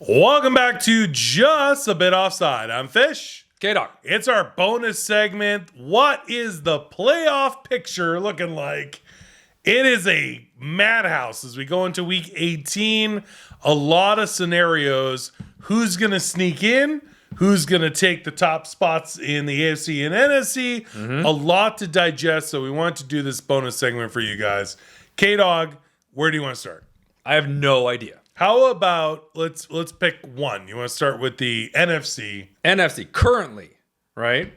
Welcome back to Just a Bit Offside. I'm Fish. K-Dog. It's our bonus segment. What is the playoff picture looking like? It is a madhouse as we go into week 18. A lot of scenarios. Who's going to sneak in? Who's going to take the top spots in the AFC and NFC? A lot to digest, so we want to do this bonus segment for you guys. K-Dog, where do you want to start? I have no idea. How about let's pick one. You want to start with the NFC? NFC currently, right?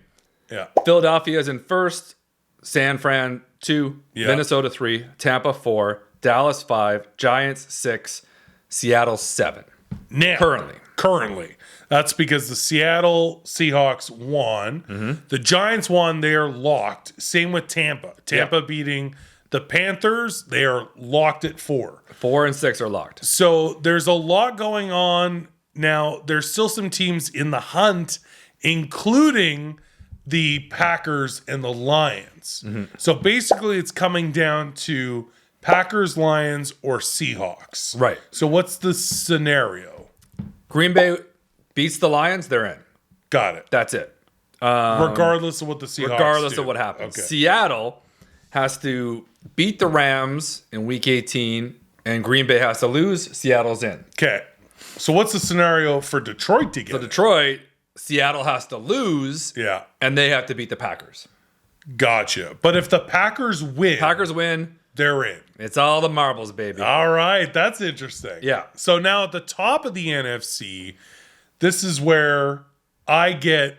Yeah. Philadelphia is in first, San Fran 2, Yeah. Minnesota 3, Tampa 4, Dallas 5, Giants 6, Seattle 7. Now, currently. That's because the Seattle Seahawks won. The Giants won. They are locked. Same with Tampa. Tampa beating the Panthers. They are locked at 4. 4 and 6 are locked. So there's a lot going on. Now, there's still some teams in the hunt, including the Packers and the Lions. So basically, it's coming down to Packers, Lions, or Seahawks. Right. So what's the scenario? Green Bay beats the Lions, they're in. Got it. That's it. Regardless of what the Seahawks Regardless do. of what happens. Okay. Seattle has to beat the Rams in week 18, and Green Bay has to lose. Seattle's in. Okay. So what's the scenario for Detroit to get So it? Detroit, Seattle has to lose, Yeah. and they have to beat the Packers. Gotcha. But if the Packers win, they're in. It's all the marbles, baby. All right. That's interesting. Yeah. So now at the top of the NFC, this is where I get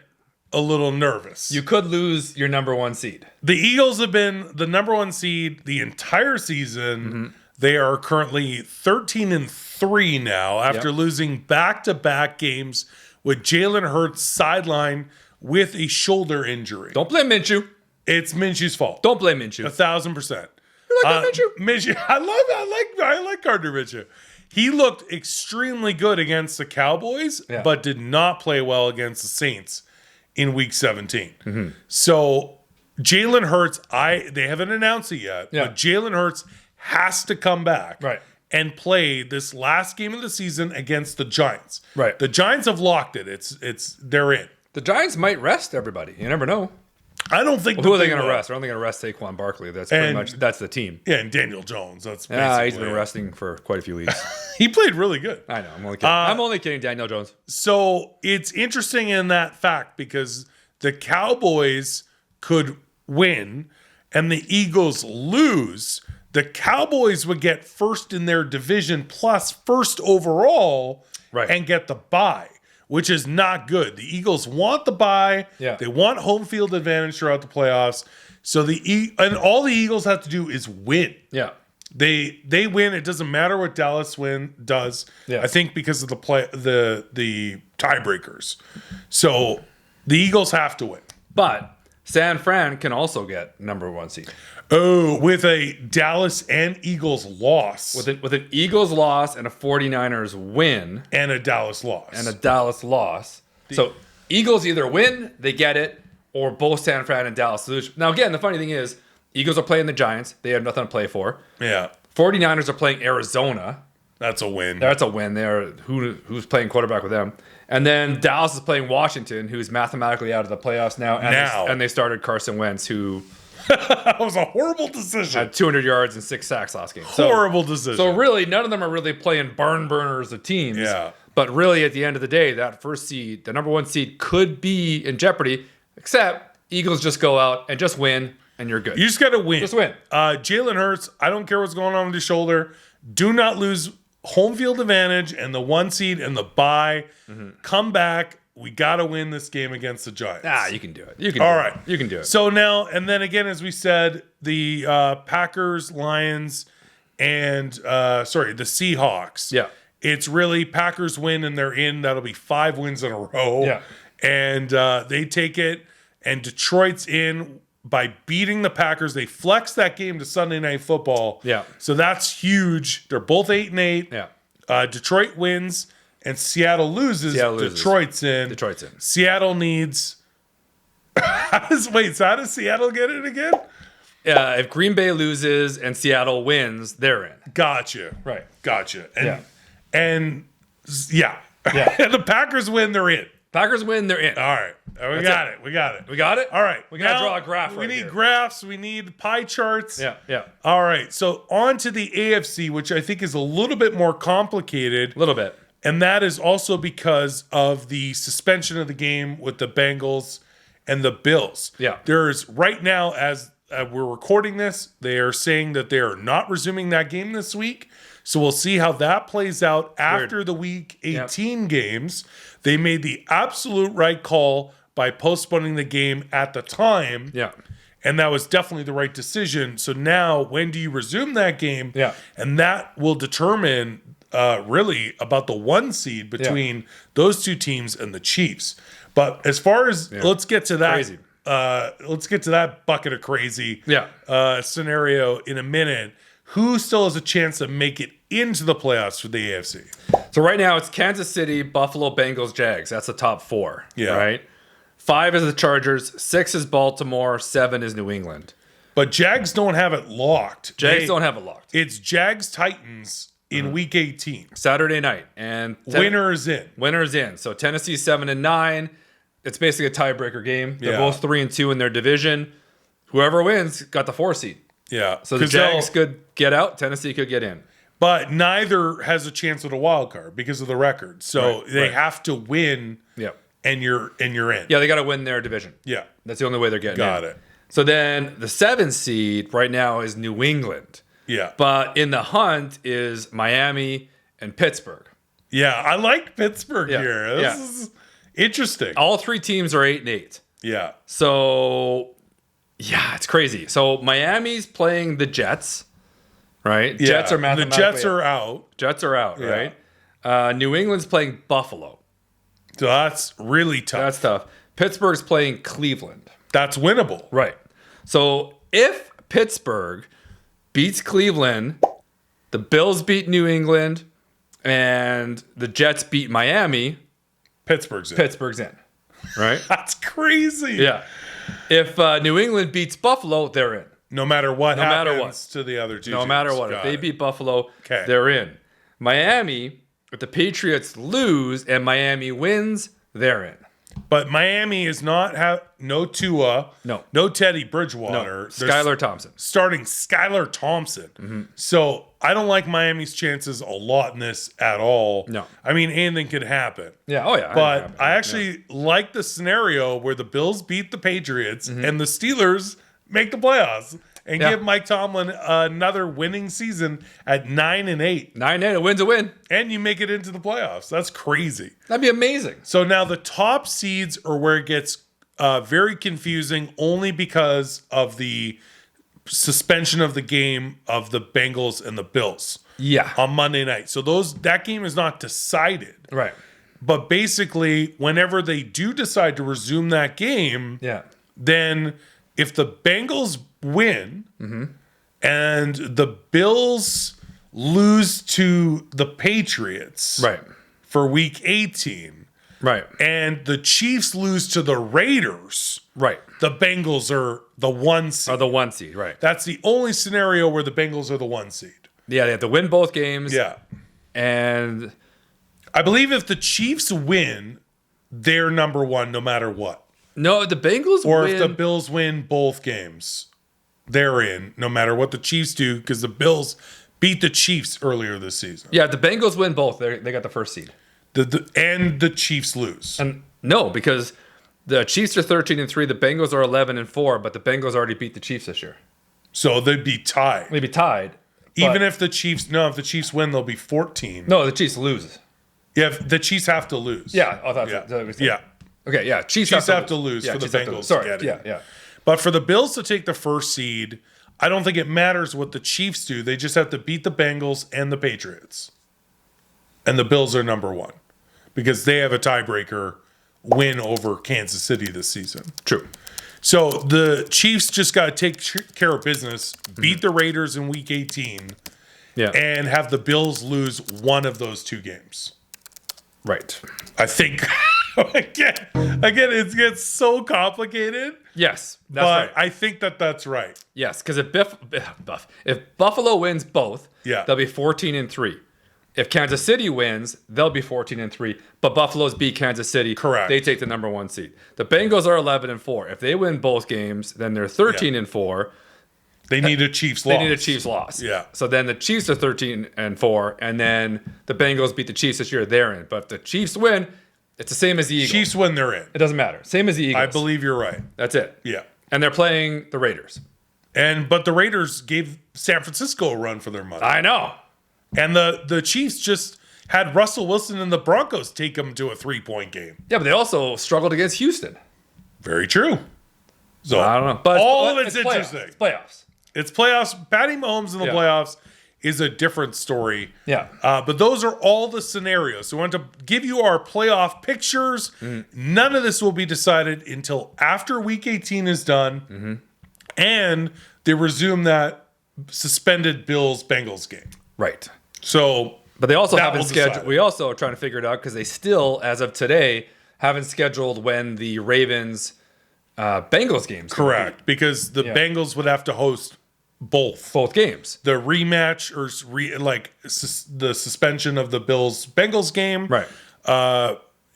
a little nervous. You could lose your number one seed. The Eagles have been the number one seed the entire season. They are currently 13-3 now after losing back-to-back games with Jalen Hurts sidelined with a shoulder injury. Don't blame Minshew. It's Minshew's fault. Don't blame Minshew. 1,000%. You like Minshew? Minshew, I like Gardner Minshew. He looked extremely good against the Cowboys, but did not play well against the Saints in Week 17. So Jalen Hurts, they haven't announced it yet, but Jalen Hurts has to come back and play this last game of the season against the Giants. Right. The Giants have locked it. They're in. The Giants might rest everybody. You never know. I don't think. Who are they going to rest? I don't think they're going to rest Saquon Barkley. That's the team. Yeah, and Daniel Jones. That's basically he's been resting for quite a few weeks. He played really good. I know. I'm only kidding. I'm only kidding, Daniel Jones. So it's interesting in that fact because the Cowboys could win and the Eagles lose. The Cowboys would get first in their division plus first overall and get the bye, which is not good. The Eagles want the bye. Yeah. They want home field advantage throughout the playoffs. So and all the Eagles have to do is win. Yeah. They win. It doesn't matter what Dallas does. Yeah. I think because of the tiebreakers. So the Eagles have to win. But San Fran can also get number one seed. Oh, with a Dallas and Eagles loss. With an Eagles loss and a 49ers win. And a Dallas loss. So Eagles either win, they get it, or both San Fran and Dallas lose. Now, again, the funny thing is, Eagles are playing the Giants. They have nothing to play for. Yeah. 49ers are playing Arizona. That's a win. That's a win there. Who's playing quarterback with them? And then Dallas is playing Washington, who's mathematically out of the playoffs now. And they started Carson Wentz, who that was a horrible decision. had 200 yards and 6 sacks last game. Horrible decision. So really, none of them are really playing barn burners of teams. Yeah. But really, at the end of the day, that first seed, the number one seed, could be in jeopardy. Except Eagles just go out and just win, and you're good. You just got to win. Just win. Jalen Hurts, I don't care what's going on with his shoulder. Do not lose home field advantage and the one seed and the bye. Come back. We got to win this game against the Giants. You can do it. You can do it. So now, and then again, as we said, the Packers, Lions, and the Seahawks. Yeah. It's really Packers win and they're in. That'll be 5 wins in a row. Yeah. And they take it. And Detroit's in by beating the Packers. They flex that game to Sunday Night Football. Yeah. So that's huge. They're both 8-8. Yeah. Detroit wins and Seattle loses. Detroit's in. Seattle needs. How does Seattle get it again? If Green Bay loses and Seattle wins, they're in. Gotcha. Right. Gotcha. And Yeah. And the Packers win, they're in. Packers win, they're in. All right. We got it. We got it. We got it? All right. We got to draw a graph We right need here. graphs. We need pie charts. Yeah. All right. So on to the AFC, which I think is a little bit more complicated. A little bit. And that is also because of the suspension of the game with the Bengals and the Bills. Yeah. There's right now, as we're recording this, they are saying that they are not resuming that game this week. So we'll see how that plays out after the week 18 games. They made the absolute right call by postponing the game at the time. Yeah. And that was definitely the right decision. So now, when do you resume that game? Yeah. And that will determine really about the 1 seed between those two teams and the Chiefs. But as far as let's get to that. Crazy. Let's get to that bucket of crazy scenario in a minute. Who still has a chance to make it into the playoffs for the AFC? So right now it's Kansas City, Buffalo, Bengals, Jags. That's the top 4. Yeah. Right? 5 is the Chargers. 6 is Baltimore. 7 is New England. But Jags don't have it locked. Jags don't have it locked. It's Jags Titans in week 18. Saturday night. And Winner is in. Winner is in. So Tennessee 7-9. It's basically a tiebreaker game. They're both 3-2 in their division. Whoever wins got the 4 seed. Yeah. So the Jags could get out. Tennessee could get in. But neither has a chance with a wild card because of the record. So they have to win. Yeah. And you're in. Yeah, they got to win their division. Yeah. That's the only way they're getting in. Got it. So then the 7th seed right now is New England. Yeah. But in the hunt is Miami and Pittsburgh. Yeah, I like Pittsburgh here. This is interesting. All 3 teams are 8-8. Yeah. So, yeah, it's crazy. So Miami's playing the Jets, right? Yeah. Jets are mathematically The Jets are out. Jets are out, right? New England's playing Buffalo. So that's really tough. That's tough. Pittsburgh's playing Cleveland. That's winnable. Right. So if Pittsburgh beats Cleveland, the Bills beat New England, and the Jets beat Miami, Pittsburgh's in. Right? That's crazy. Yeah. If New England beats Buffalo, they're in. No matter what happens to the other two teams. No matter what. If they beat Buffalo, they're in. Miami, if the Patriots lose and Miami wins, they're in. But Miami is not no Tua, no Teddy Bridgewater, Skylar Thompson, starting Skylar Thompson. Mm-hmm. So I don't like Miami's chances a lot in this at all. No, I mean anything could happen. Yeah, oh yeah. But I actually like the scenario where the Bills beat the Patriots and the Steelers make the playoffs and give Mike Tomlin another winning season at 9-8. 9-8, a win's a win. And you make it into the playoffs. That's crazy. That'd be amazing. So now the top seeds are where it gets very confusing only because of the suspension of the game of the Bengals and the Bills. Yeah. On Monday night. So that game is not decided. Right. But basically, whenever they do decide to resume that game, then if the Bengals win and the Bills lose to the Patriots for week 18, and the Chiefs lose to the Raiders, the Bengals are the 1 seed. Are the 1 seed, right. That's the only scenario where the Bengals are the 1 seed. Yeah, they have to win both games. Yeah. And I believe if the Chiefs win, they're number 1 no matter what. No, the Bengals or win. if the Bills win both games, they're in no matter what the Chiefs do because the Bills beat the Chiefs earlier this season. Yeah, the Bengals win both. They got the 1st seed. And the Chiefs lose. And no, because the Chiefs are 13-3, the Bengals are 11-4, but the Bengals already beat the Chiefs this year. So they'd be tied. They'd be tied. Even if the Chiefs win, they'll be 14. No, the Chiefs lose. Yeah, the Chiefs have to lose. Yeah, I thought yeah. Okay, yeah. Chiefs have to lose for the Bengals to get it. Yeah. But for the Bills to take the 1st seed, I don't think it matters what the Chiefs do. They just have to beat the Bengals and the Patriots. And the Bills are number 1 because they have a tiebreaker win over Kansas City this season. True. So the Chiefs just got to take care of business, beat the Raiders in week 18, and have the Bills lose one of those 2 games. Right. I think again it gets so complicated. Yes, but right. I think that's right. Yes, because if Buffalo wins both, they'll be 14-3. if Kansas City wins, they'll be 14-3. But Buffalo's beat Kansas City. Correct. They take the number 1 seed. The Bengals are 11-4. If they win both games, then they're 13-4. They need a Chiefs loss. They need a Chiefs loss. Yeah. So then the Chiefs are 13-4, and then the Bengals beat the Chiefs this year. They're in. But if the Chiefs win, it's the same as the Eagles. Chiefs win, they're in. It doesn't matter. Same as the Eagles. I believe you're right. That's it. Yeah. And they're playing the Raiders. But the Raiders gave San Francisco a run for their money. I know. And the Chiefs just had Russell Wilson and the Broncos take them to a 3-point game. Yeah, but they also struggled against Houston. Very true. So I don't know. But all of it's interesting. It's playoffs. It's playoffs. Patty Mahomes in the playoffs is a different story. Yeah. But those are all the scenarios. So we want to give you our playoff pictures. None of this will be decided until after Week 18 is done. And they resume that suspended Bills-Bengals game. Right. So, but they also that haven't will scheduled. decide it. We also are trying to figure it out because they still, as of today, haven't scheduled when the Ravens Bengals games. Correct, because the Bengals would have to host both games. the rematch or the suspension of the Bills-Bengals game, Right.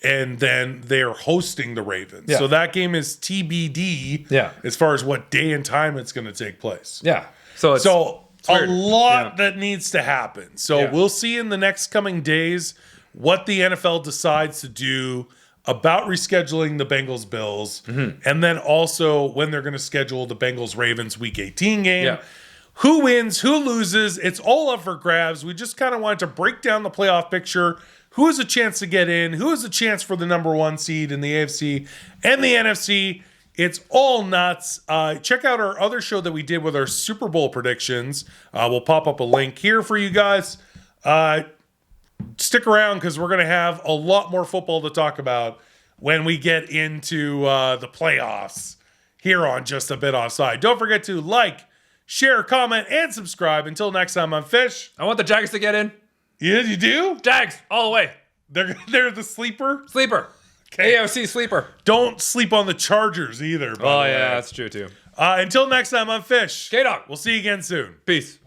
And then they're hosting the Ravens. Yeah. So that game is TBD. Yeah. As far as what day and time it's going to take place. Yeah. So it's a weird. lot that needs to happen. So we'll see in the next coming days what the NFL decides to do about rescheduling the Bengals Bills, and then also when they're going to schedule the Bengals Ravens Week 18 game. Yeah. Who wins, who loses, it's all up for grabs. We just kind of wanted to break down the playoff picture. Who has a chance to get in? Who has a chance for the number 1 seed in the AFC and the NFC? It's all nuts. Check out our other show that we did with our Super Bowl predictions. We'll pop up a link here for you guys. Stick around because we're going to have a lot more football to talk about when we get into the playoffs here on Just a Bit Offside. Don't forget to like, share, comment, and subscribe. Until next time, I'm Fish. I want the Jags to get in. Yeah, you do? Jags all the way. They're the sleeper? Sleeper. Okay. AFC sleeper. Don't sleep on the Chargers either. By the way. That's true too. Until next time, I'm Fish. K-Dog. We'll see you again soon. Peace.